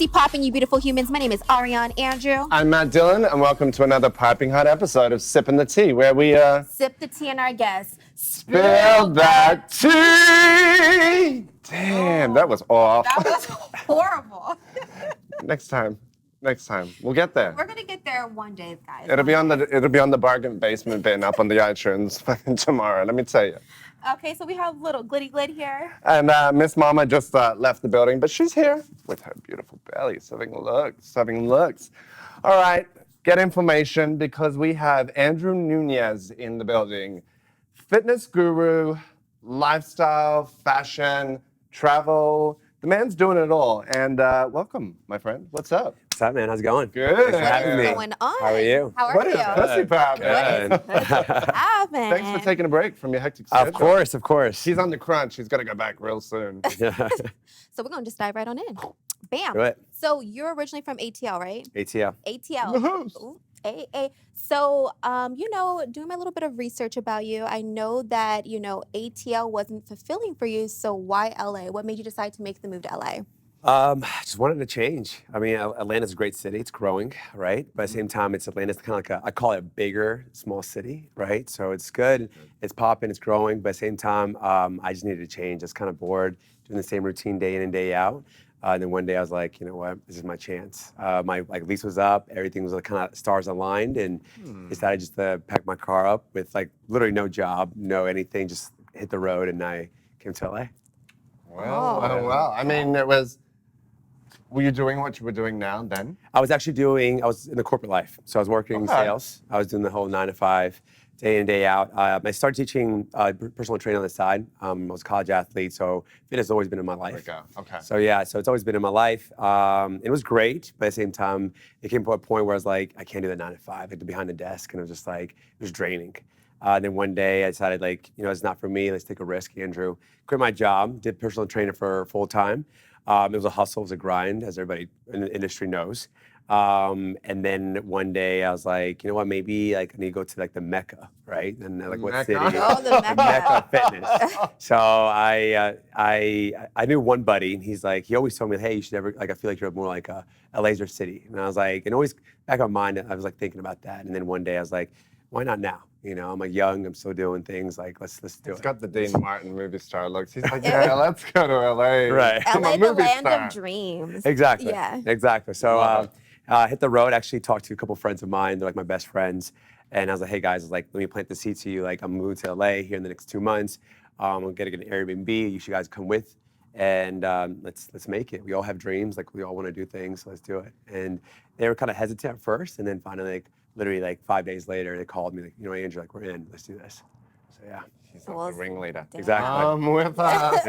keep popping, you beautiful humans. My name is Ariane, Andrew. I'm Matt Dillon, and welcome to another piping hot episode of Sippin' the Tea, where we Sip the tea and our guests spill that tea. Damn, that was off. That was horrible. Next time, we'll get there. We're gonna get there one day, guys. It'll be on the bargain basement bin up on the iTunes fucking tomorrow. Let me tell you. Okay, so we have little Glitty Glit here. And Miss Mama just left the building, but she's here with her beautiful belly, serving looks. All right, get information because we have Andrew Nuñez in the building. Fitness guru, lifestyle, fashion, travel. The man's doing it all. And welcome, my friend. What's up? What's up, man? How's it going? Good. Thanks for having me. What's going on? How are you? How are What you? is pussy pop? Good. What is happening? Thanks for taking a break from your hectic schedule. Of course. He's on the crunch. He's got to go back real soon. So we're gonna just dive right on in. Bam. Do it. So you're originally from ATL, right? ATL. ATL. Woohoo. Ooh, AA. So, doing my little bit of research about you, I know that, ATL wasn't fulfilling for you. So why LA? What made you decide to make the move to LA? Just wanted to change. I mean, Atlanta's a great city. It's growing, right? But at the same time, Atlanta's kind of like I call it a bigger, small city, right? So it's good. It's popping. It's growing. But at the same time, I just needed to change. I was kind of bored doing the same routine day in and day out. And then one day I was like, you know what? This is my chance. My lease was up. Everything was kind of stars aligned, and decided just to pack my car up with literally no job, no anything, just hit the road, and I came to LA. Well. I mean, were you doing what you were doing now then? I was in the corporate life. So I was working in sales. I was doing the whole 9 to 5, day in, day out. I started teaching personal training on the side. I was a college athlete, so fitness has always been in my life. There we go. Okay. So it's always been in my life. It was great, but at the same time, it came to a point where I was like, I can't do the 9 to 5, like behind the desk, and it was just like, it was draining. Then one day I decided it's not for me, let's take a risk, Andrew. Quit my job, did personal training for full time. It was a hustle, it was a grind, as everybody in the industry knows. And then one day I was like, you know what, maybe I need to go to the Mecca, right? And what Mecca? city? Oh, the Mecca. Mecca fitness. So I knew one buddy, and he always told me, hey, you should ever, I feel like you're more like a laser city. And I was like, and always back in my mind, I was thinking about that. And then one day I was like, why not now? I'm young, I'm still doing things, let's do it. He's got the Dean Martin movie star looks. He's like, yeah, let's go to LA. Right. I'm a LA, the movie land star. of dreams. Exactly. Yeah. Exactly. So hit the road, actually talked to a couple friends of mine. They're my best friends. And I was like, hey guys, let me plant the seed to you. I'm moving to LA here in the next 2 months. I'm gonna get an Airbnb. You should guys come with. And let's make it. We all have dreams. We all want to do things. So let's do it. And they were kind of hesitant at first. And then finally, literally 5 days later, they called me, Andrew, we're in, let's do this. So yeah. He's like the ringleader. Exactly. With us.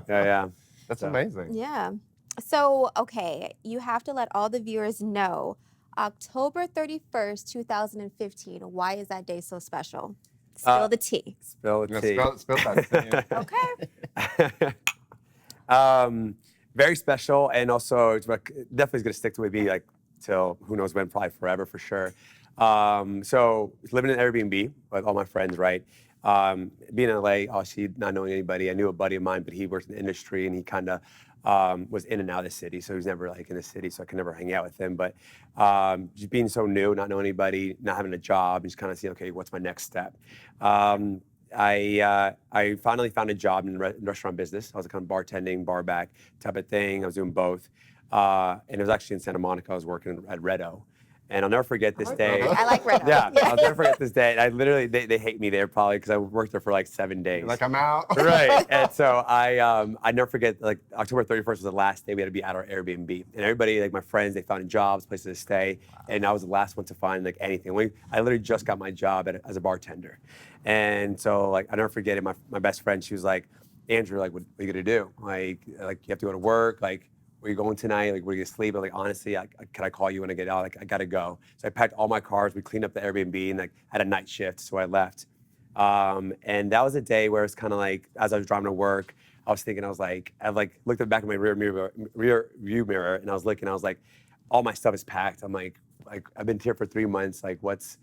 Yeah. That's amazing. Yeah. So, okay, you have to let all the viewers know, October 31st, 2015, why is that day so special? Spill the tea. Spill the tea. Spill that tea. Okay. Very special, and also it's definitely going to stick with me till who knows when, probably forever for sure. So living in an Airbnb with all my friends, right? Being in LA, obviously not knowing anybody. I knew a buddy of mine, but he worked in the industry, and he kind of was in and out of the city, so he was never in the city, so I could never hang out with him. But just being so new, not knowing anybody, not having a job, just kind of seeing, okay, what's my next step? I finally found a job in the restaurant business. I was kind of bartending, bar back type of thing. I was doing both. And it was actually in Santa Monica. I was working at Reddo. And I'll never forget this day. I like Reddo. Yeah, I'll never forget this day. And I literally, they hate me there probably because I worked there for 7 days. I'm out. Right. And so I never forget, October 31st was the last day we had to be at our Airbnb. And everybody, my friends, they found jobs, places to stay. And I was the last one to find anything. I literally just got my job as a bartender. And so I never forget it, my best friend, she was like, Andrew, what are you gonna do? You have to go to work, where are you going tonight? Where are you gonna sleep? I'm honestly, can I call you when I get out? I gotta go. So I packed all my cars, we cleaned up the Airbnb, and had a night shift, so I left. And that was a day where it's kind of as I was driving to work, I was thinking, I looked at the back of my rear view mirror, and I was looking, all my stuff is packed. I'm I've been here for 3 months, what's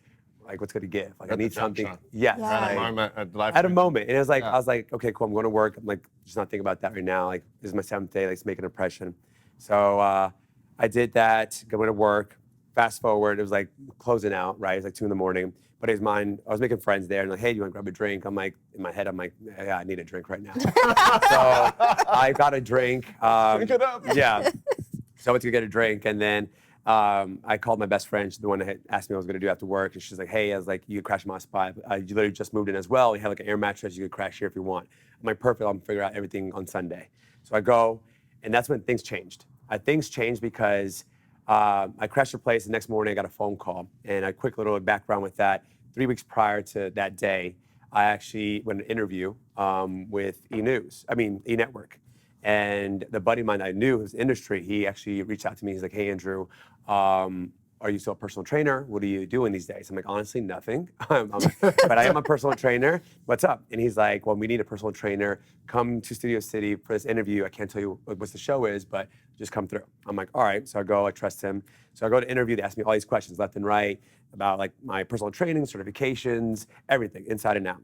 gonna give? I need something. Yes. Yeah. At a moment. And it was I was okay, cool, I'm going to work. I'm just not thinking about that right now. This is my 7th day, let's make an impression. So I did that, going to work. Fast forward, it was like closing out, right? It was like 2 in the morning. But it was mine. I was making friends there, and like, hey, do you want to grab a drink? I'm like, in my head, I'm like, yeah, I need a drink right now. So I got a drink. Drink it up. Yeah. So I went to get a drink, and then I called my best friend, she's the one that had asked me what I was going to do after work, and she's like, hey, I was like, you could crash my spot. You literally just moved in as well. We have like an air mattress. You could crash here if you want. I'm like, perfect. I'm figure out everything on Sunday. So I go, and that's when things changed. Things changed because I crashed her place. The next morning, I got a phone call, and a quick little background with that. 3 weeks prior to that day, I actually went to an interview with E! Network. And the buddy of mine that I knew, his industry, he actually reached out to me. He's like, hey, Andrew, are you still a personal trainer? What are you doing these days? I'm like, honestly, nothing. But I am a personal trainer. What's up? And he's like, well, we need a personal trainer. Come to Studio City for this interview. I can't tell you what the show is, but just come through. I'm like, all right. So I go, I trust him. So I go to interview. They ask me all these questions left and right about like my personal training, certifications, everything inside and out.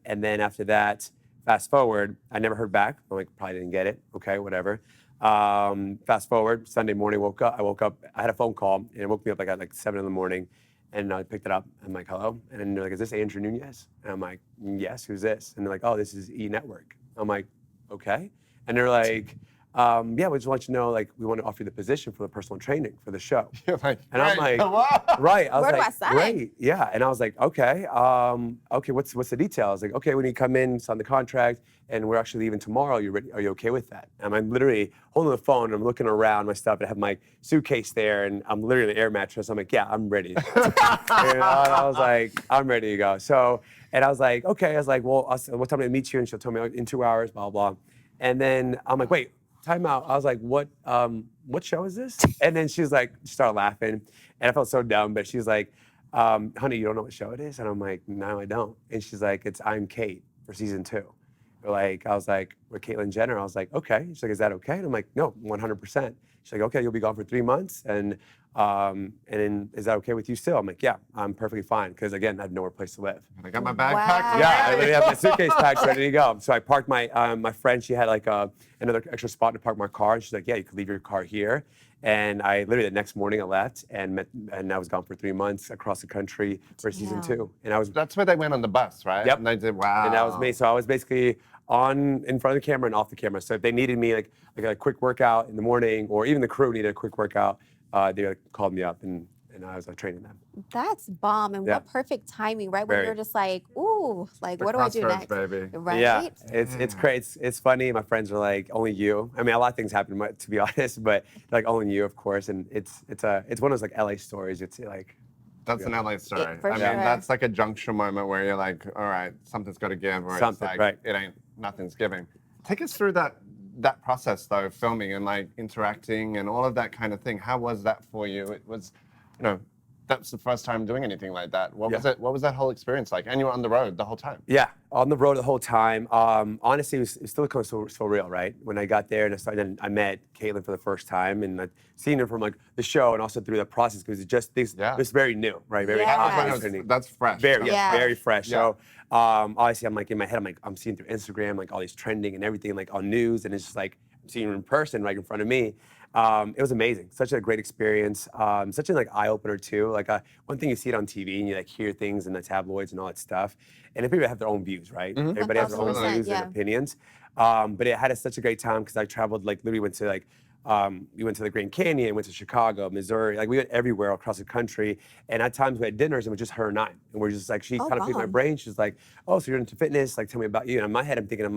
And then after that, fast forward, I never heard back. I'm like, probably didn't get it. Okay, whatever. Fast forward, Sunday morning, I woke up, I had a phone call, and it woke me up like at like 7 in the morning, and I picked it up. I'm like, hello? And they're like, is this Andrew Nuñez? And I'm like, yes, who's this? And they're like, oh, this is E! Network. I'm like, okay. And they're like, yeah, we just want you to know, like, we want to offer you the position for the personal training for the show. You're like, And I'm like, wow. right. I was Where do like, I sign? great. Yeah. And I was like, okay. Okay, what's the detail? I was like, okay, when you come in, sign the contract, and we're actually leaving tomorrow. You ready? Are you okay with that? And I'm literally holding the phone, and I'm looking around my stuff, and I have my suitcase there, and I'm literally in the air mattress. I'm like, yeah, I'm ready. And I was like, I'm ready to go. So, and I was like, okay. I was like, well, what time do I meet you? And she'll tell me in 2 hours, blah, blah. And then I'm like, wait. Time out. I was like, what show is this? And then she started laughing, and I felt so dumb, but she's like, honey, you don't know what show it is? And I'm like, no, I don't. And she's like, it's I'm Kate for season 2. I was like, with Caitlyn Jenner. I was like, okay. She's like, is that okay? And I'm like, no, 100%. She's like, okay, you'll be gone for 3 months, and then is that okay with you still? I'm like, yeah, I'm perfectly fine, because again, I had nowhere place to live. I got my bag Wow. packed. Yeah, I literally have my suitcase packed, ready to go. So I parked my friend. She had like another extra spot to park my car. And she's like, yeah, you could leave your car here. And I literally the next morning I left and I was gone for 3 months across the country for season 2. And I was That's where they went on the bus, right? Yep. And they did, wow. and that was me. So I was basically in front of the camera and off the camera. So if they needed me like a quick workout in the morning, or even the crew needed a quick workout, they called me up and I was training them. That's bomb. And Yeah. what perfect timing, right? When Very. you're just like, ooh, like, The what do I do crossroads, next? baby. Right? Yeah, it's crazy. It's funny. My friends are like, only you. I mean, a lot of things happen, to be honest, but like only you, of course. And it's one of those like LA stories. It's like, That's an LA story. for I sure. mean, that's like a junction moment where you're like, all right, something's got to give, or Something, it's like, right. it ain't, nothing's giving. Take us through that process, though, filming and like interacting and all of that kind of thing. How was that for you? It was, that's the first time doing anything like that. What was it? What was that whole experience like? And you were on the road the whole time. yeah, on the road the whole time. Honestly, it was still kind of so real, right? When I got there and I met Caitlyn for the first time, and I'd seen her from like the show and also through the process, because it was very new, right? Very Yeah. hot. That's fresh. Very, Yeah. very fresh. Yeah. So obviously, I'm like in my head, I'm seeing through Instagram like all these trending and everything like on news, and it's just like I'm seeing her in person right in front of me. It was amazing. Such a great experience. Such an like eye opener too. Like one thing you see it on TV and you like hear things in the tabloids and all that stuff, and people have their own views, right? Mm-hmm. Everybody has their own 1000%, views yeah. and opinions. But it had such a great time because I traveled like literally went to like. We went to the Grand Canyon, went to Chicago, Missouri, like we went everywhere across the country. And at times we had dinners and it was just her and I. And we're just like, she Oh, kind of picked my bomb. brain. She's like, oh, so you're into fitness? Like, tell me about you. And in my head, I'm thinking,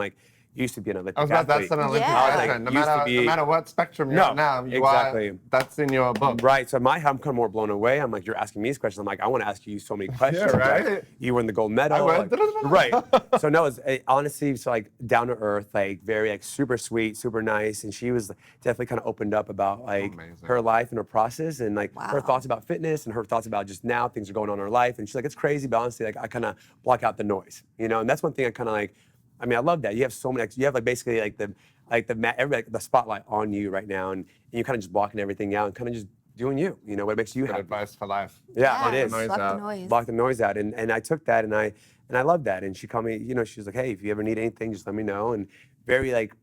you used to be an Olympic I was about, athlete. that's an Olympic Yeah. veteran. No Used to matter, be- no matter what spectrum you're No, at now, you exactly. are, that's in your book. Right. So I'm kind of more blown away. I'm like, you're asking me these questions. I'm like, I want to ask you so many questions. Yeah, right? Like, you won the gold medal. I would. Like, right. So no, honestly, so like down to earth, like very like super sweet, super nice. And she was definitely kind of opened up about like Amazing. her life and her process and like her Wow. thoughts about fitness and her thoughts about just now things are going on in her life. And she's like, it's crazy, but honestly, like I kind of block out the noise, And that's one thing I kind of like. I mean, I love that. You have so many. You have like basically like the spotlight on you right now, and you're kind of just blocking everything out and kind of just doing you. What makes you Good happy. advice for life. Yeah, it is. noise Block out. the noise. Block the noise out, and I took that and I love that. And she called me. She was like, hey, if you ever need anything, just let me know. And very like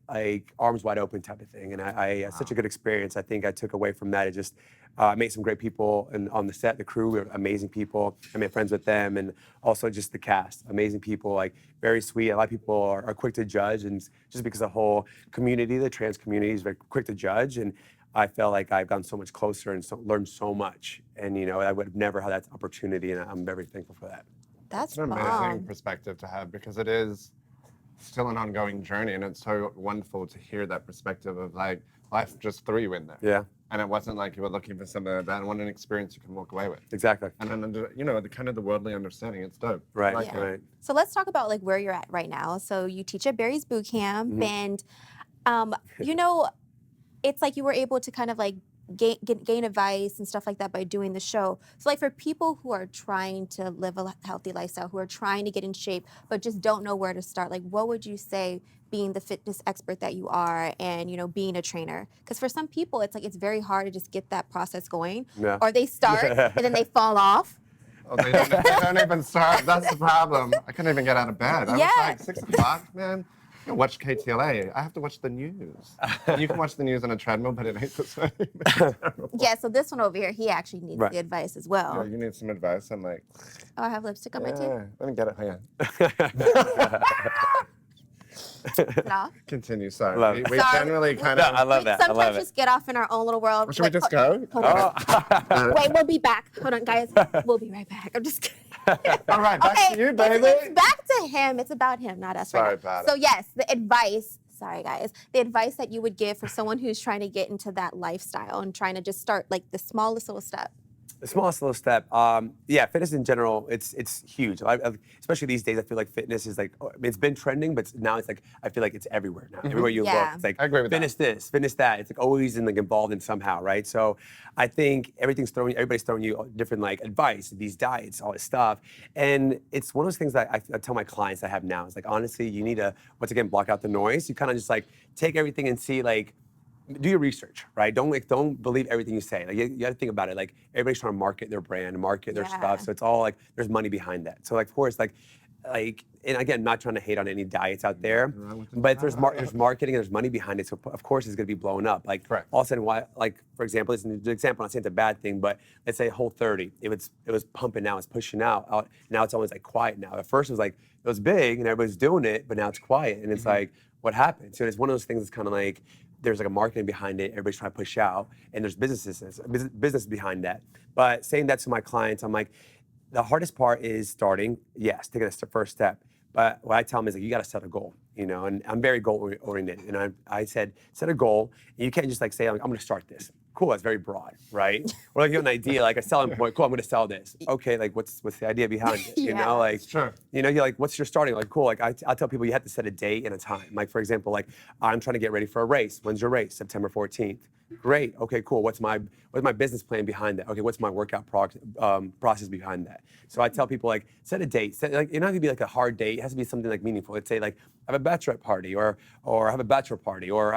arms wide open type of thing. And I had such a good experience. I think I took away from that. It just met some great people, and on the set, the crew were amazing people. I made friends with them, and also just the cast, amazing people, like very sweet. A lot of people are quick to judge, and just because the whole community, the trans community, is very quick to judge. And I felt like I've gotten so much closer and learned so much. And I would have never had that opportunity, and I'm very thankful for that. That's It's an amazing bomb. perspective to have because it is still an ongoing journey, and it's so wonderful to hear that perspective of like life just threw you in there. Yeah, And it wasn't like you were looking for something like that. And what an experience you can walk away with. exactly. And then, the kind of the worldly understanding, it's dope. I Right, like it. right. So let's talk about like where you're at right now. So you teach at Barry's Boot Camp, Mhm. and it's like you were able to kind of like gain advice and stuff like that by doing the show. So like for people who are trying to live a healthy lifestyle, who are trying to get in shape but just don't know where to start, like what would you say, being the fitness expert that you are, and being a trainer? Because for some people it's like it's very hard to just get that process going, Yeah. or they start and then they fall off. Oh, they don't even start. That's the problem. I couldn't even get out of bed. I was Yeah. like 6 o'clock, man. I watch KTLA. I have to watch the news. And you can watch the news on a treadmill, but it ain't the same. It's terrible. Yeah, so this one over here, he actually needs Right. the advice as well. Yeah, you need some advice. I'm like, Oh, I have lipstick on my tip. let me get it. Hang on. Is it off? Continue. Sorry. Love We, it. we Sorry. generally kind No, of. I love that. I Sometimes love it. just get off in our own little world. Should we just go? Hold on. Oh. Wait, we'll be back. Hold on, guys. We'll be right back. I'm just kidding. All right, back Okay, to you, it's baby. back to him. It's about him, not us. Sorry right now. about So it. yes, the advice. Sorry, guys. The advice that you would give for someone who's trying to get into that lifestyle and trying to just start like the smallest little step. The smallest little step. Yeah, fitness in general, it's huge. Especially these days, I feel like fitness is like, it's been trending, but now it's like, I feel like it's everywhere now. Everywhere you Yeah. look, it's like, I agree with that. fitness this, fitness that. It's like always involved in somehow, right? So I think everybody's throwing you different like advice, these diets, all this stuff. And it's one of those things that I tell my clients I have now. It's like, honestly, you need to, once again, block out the noise. You kind of just like take everything and see like, do your research, right? Don't believe everything you say. Like you got to think about it. Like everybody's trying to market their brand, market their Yeah. stuff. So it's all like there's money behind that. So like of course like, and again, not trying to hate on any diets out there, wrong with the but there's marketing and there's money behind it. So of course it's going to be blown up. Like Correct. all of a sudden, why? Like for example, this is an example. I'm not saying it's a bad thing, but let's say Whole30. It was pumping out, it's pushing out. Now it's always like quiet now. At first it was like it was big and everybody's doing it, but now it's quiet and it's like what happened? So it's one of those things that's kind of like there's like a marketing behind it. Everybody's trying to push out, and there's business behind that. But saying that to my clients, I'm like, the hardest part is starting. Yes, taking the first step. But what I tell them is like, you got to set a goal, and I'm very goal oriented. And I said, set a goal. And you can't just like say, I'm going to start this. Cool, that's very broad, right? Or like you have an idea, like a selling point. Cool, I'm going to sell this. Okay, like what's the idea behind it? Yeah. Like, Sure. you're like, what's your starting? Like, cool. Like I tell people you have to set a date and a time. Like for example, like I'm trying to get ready for a race. When's your race? September 14th. Great. Okay, cool. What's my business plan behind that? Okay, what's my workout process behind that? So I tell people like set a date. It doesn't have to be like a hard date. It has to be something like meaningful. Let's say like I have a bachelorette party or I have a bachelor party or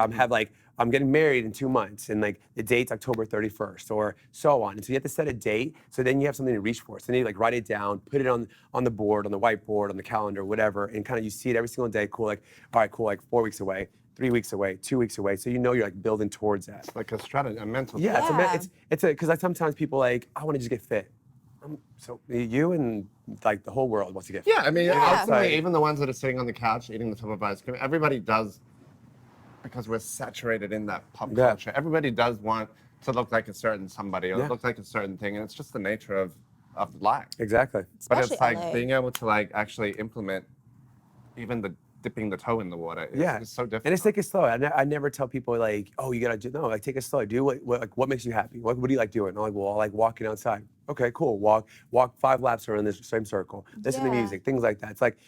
I'm getting married in 2 months and like the date's October 31st or so on. And so you have to set a date so then you have something to reach for. So then you like write it down, put it on the board, on the whiteboard, on the calendar, whatever, and kind of you see it every single day. Cool, like, all right, cool, like 4 weeks away, 3 weeks away, 2 weeks away. So you're like building towards that. Like a strategy, a mental. Yeah, Yeah. it's because sometimes people like, I want to just get fit. So you and like the whole world wants to get fit. Yeah, I mean, Yeah. ultimately, Like- even the ones that are sitting on the couch eating the top of ice cream, everybody does, because we're saturated in that pop Yeah. culture. Everybody does want to look like a certain somebody or Yeah. look like a certain thing, and it's just the nature of life. Exactly. But Especially it's like LA. being able to like actually implement even the dipping the toe in the water. It's so different. And it's take it slow. I never tell people like, oh, you gotta do like take it slow. Do what makes you happy. What do you like doing? I'm like, well, I like walking outside. Okay, cool. Walk 5 laps around this same circle. Listen to Yeah. music, things like that. It's like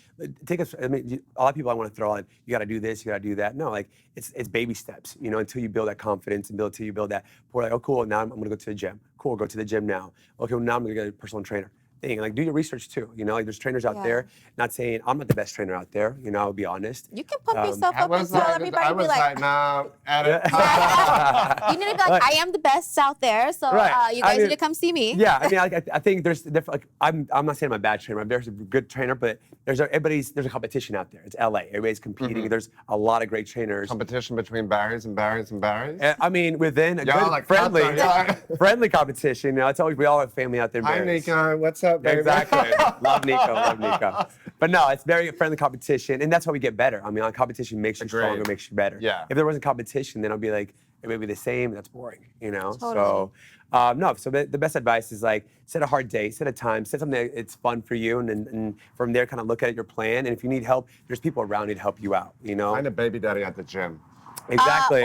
I mean, a lot of people I want to throw on. You gotta do this. You gotta do that. No, like it's baby steps. Until you build that confidence and until you build that. We're like, oh, cool. Now I'm gonna go to the gym. Cool. Go to the gym now. Okay, well, now I'm gonna get a personal trainer. thing. Like, do your research too. You know, like there's trainers out Yeah. there. Not saying I'm not the best trainer out there. You know, I'll be honest. You can pump yourself I up and was tell like, everybody, I be was like, no, edit. you need to be like, I am the best out there, so Right. you I guys mean, need to come see me. Yeah, I mean, I think there's different. Like, I'm not saying I'm a bad trainer. There's a good trainer, but there's a competition out there. It's LA. Everybody's competing. There's a lot of great trainers. Competition between Barrys and Barrys and Barrys. I mean, within a Y'all good like friendly, cats, are friendly competition. You know, it's always we all have family out there. in Hi, Barry's. Nico. What's up, baby? Exactly. Love Nico. Love Nico. But no, it's very friendly competition, and that's how we get better. I mean, competition makes you Agreed. stronger, makes you better. Yeah. If there wasn't competition, then I'd be like, it would be the same. That's boring, you know. Totally. So, no. So the best advice is like set a hard date, set a time, set something that it's fun for you, and from there, kind of look at your plan. And if you need help, there's people around you to help you out. You know. Find a baby daddy at the gym. Exactly.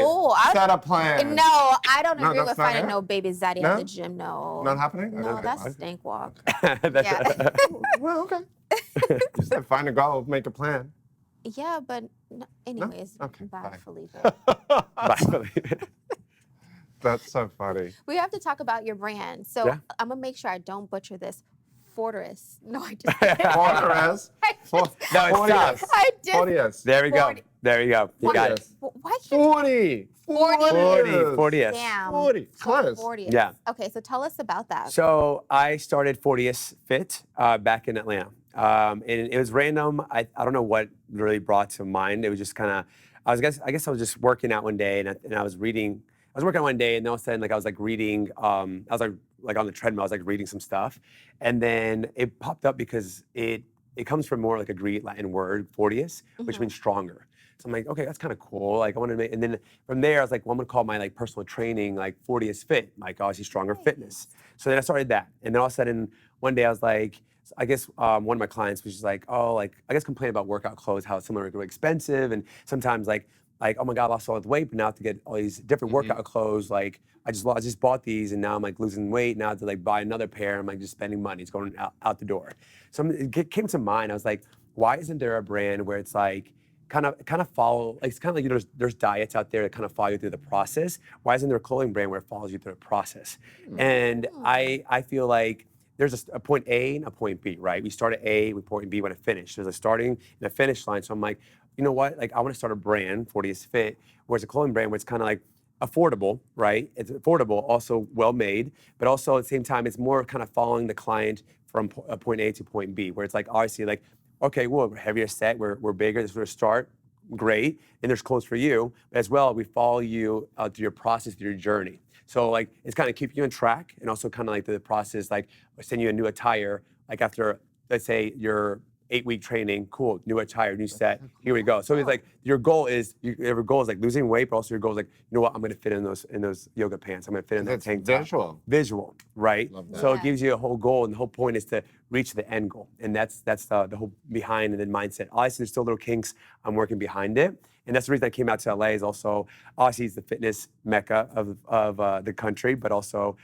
Set a plan. No, I don't No, agree that's with not finding it? no baby's daddy No? at the gym. No. Not happening? No, Okay. that's a stink walk. That's- Yeah. Well, okay. You said find a goal, make a plan. Yeah, but anyways, Okay, bye, bye. Felipe. Bye. That's so funny. We have to talk about your brand. So Yeah. I'm gonna make sure I don't butcher this. Fortress. No, I just Fortress. No, it's tough. I did. Fortress. There we go. 40. There you go. You got it. Why can't 40. 40. Damn. 40. Close. 40. Yeah. Okay, so tell us about that. So I started 40th Fit back in Atlanta. And it was random. I don't know what really brought to mind. It was just kind of, I guess I was just working out one day and I was reading. I was working out one day and all of a sudden I was like reading. I was like on the treadmill. I was like reading some stuff, and then it popped up because it comes from more like a Greek Latin word, 40th, which means stronger. So I'm like, okay, that's kind of cool. Like I want to make, and then from there I was like, well, I'm gonna call my like personal training like 40th Fit, like obviously stronger fitness. So then I started that, and then all of a sudden one day I was like, I guess one of my clients was just like, oh, like I guess complaining about workout clothes, how some are really expensive, and sometimes like oh my God, I lost all the weight, but now I have to get all these different workout clothes. Like I just bought these, and now I'm like losing weight. Now I have to like buy another pair. I'm like just spending money. It's going out the door. So it came to mind. I was like, why isn't there a brand where it's like kind of follow, like it's kind of like, you know, there's diets out there that kind of follow you through the process. Why isn't there a clothing brand where it follows you through the process? And I feel like there's a point A and a point B, right? We start at A, we point B when it finished. There's a starting and a finish line. So I'm like, you know what? Like I want to start a brand, 40th Fit, where it's a clothing brand where it's kind of like affordable, right? It's affordable, also well made, but also at the same time, it's more kind of following the client from point A to point B, where it's like obviously like, okay, well, we're heavier set, we're bigger, this is where to start, great, and there's clothes for you, but as well, we follow you through your process, through your journey. So like, it's kind of keeping you on track, and also kind of like the process, like send you a new attire, like after, let's say your 8-week training, cool, new attire, new set, here we go. So it's like your goal is like losing weight, but also your goal is like, you know what, I'm gonna fit in those yoga pants. I'm gonna fit in that It's tank top. visual. Right? Love that. So Yeah. it gives you a whole goal, and the whole point is to reach the end goal. And that's the whole behind and then mindset. Obviously, there's still little kinks I'm working behind it. And that's the reason I came out to LA is also, obviously it's the fitness mecca of the country, but also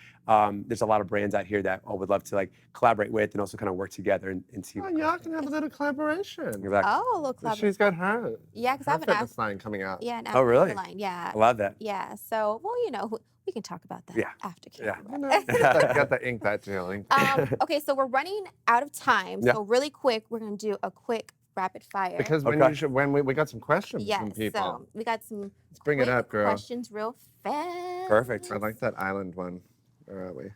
there's a lot of brands out here that I would love to like collaborate with and also kind of work together and see. Oh, what y'all comes can have a little collaboration. Exactly. Oh, look, She's got her. Yeah, because I her have an fitness line coming out. Yeah, an Oh, really? line. Yeah. I love that. Yeah. So, well, you know, we can talk about that Yeah. after Yeah. camera. Got the ink that Jill. Ink. Okay, so we're running out of time. Yeah. So really quick, we're gonna do a quick rapid fire. Because Okay. when we got some questions from yes, people. so we got some Let's bring it quick up, girl. questions real fast. Perfect. I like that island one. Where are we?